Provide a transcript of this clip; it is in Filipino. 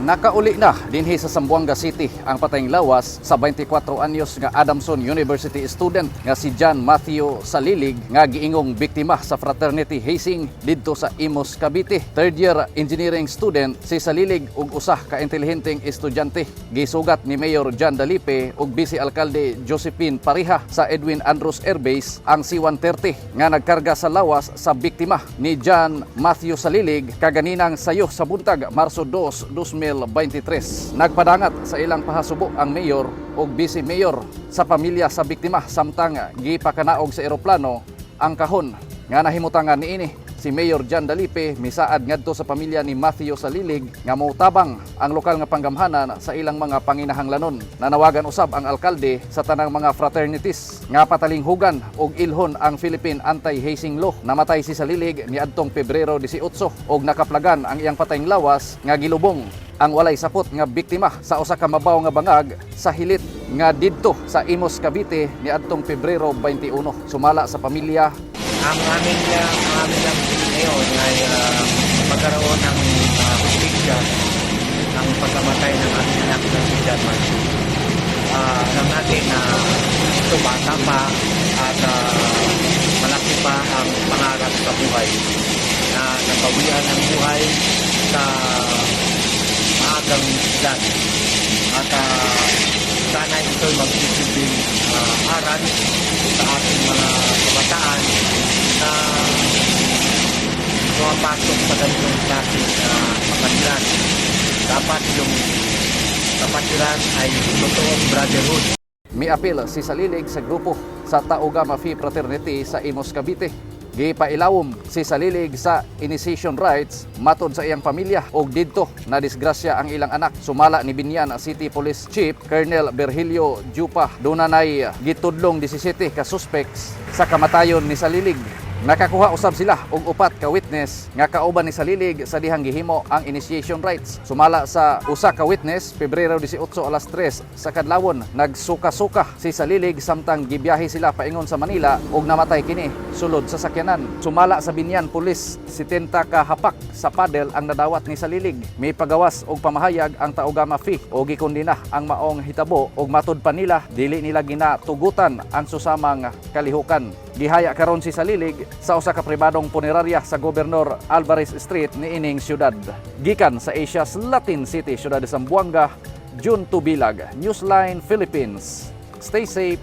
Nakauli na dinhi sa Zamboanga City ang patayng lawas sa 24 anyos nga Adamson University student nga si John Matthew Salilig nga giingong biktima sa fraternity hazing didto sa Imus, Cavite. Third year engineering student si Salilig ug usa ka intelihenteng estudyante. Gisugat ni Mayor John Dalipe ug Vice Alkalde Josephine Pariha sa Edwin Andros Air Base ang C-130 nga nagkarga sa lawas sa biktima ni John Matthew Salilig kaganinang sayo sa buntag Marso 2, 2023. Nagpadangat sa ilang pahasubo ang mayor o vice mayor sa pamilya sa biktima samtang gipakanaog sa eroplano ang kahon nga nahimutangan niini. Si Mayor John Dalipe misaad ngadto sa pamilya ni Matthew Salilig nga motabang ang lokal nga panggamhanan sa ilang mga panginahanglanon. Nanawagan usab ang alkalde sa tanang mga fraternities nga patalinghugan og ilhon ang Philippine Anti-Hazing Law. Namatay si Salilig niadtong Pebrero 18 og nakaplagan ang iyang patayng lawas nga gilubong ang walay sapot nga biktima sa usa ka mabaw nga bangag sa hilit nga didto sa Imus, Cavite niadtong Pebrero 21. Sumala sa pamilya ang amin lang ngayon ay magkaroon ng hustisya ng pagkamatay ng aming anak na si John Matthew. Alam natin na ito bata pa at malaki pa ang pangarap sa buhay na napawian ng buhay sa maagang edad. At sana ito'y magsisilbing aral sa ating mga kabataan na pumapasok sa ganitong klaseng kapatiran. Dapat yung kapatiran ay totoong brotherhood. Miapil si Salilig sa grupo sa Tau Gamma Phi Fraternity sa Imus, Cavite. Gipailawom si Salilig sa initiation rites matod sa iyang pamilya og didto na disgrasya ang ilang anak. Sumala ni Binyan City Police Chief Colonel Virgilio Jupa dunay gitudlong 17 ka suspects sa kamatayon ni Salilig. Nakakuha usab sila og upat ka witness nga kauban ni Salilig sa dihang gihimo ang initiation rites. Sumala sa usa ka witness, Pebrero 18 alas 3 sa kadlawon, nagsuka-suka si Salilig samtang gibiyahe sila paingon sa Manila ug namatay kini sulod sa sakyanan. Sumala sa Binyan Police, 70 ka hapak sa padel ang nadawat ni Salilig. May pagawas og pamahayag ang Tau Gamma Phi og gikondina ang maong hitabo ug matud pa nila dili nila ginatugutan ang susamang kalihukan. Gihaya karon si Salilig sa usa ka pribadong punerarya sa Gobernador Alvarez Street niining syudad. Gikan sa Asia's Latin City, syudad de Zamboanga, June Tubilag, Newsline Philippines. Stay safe,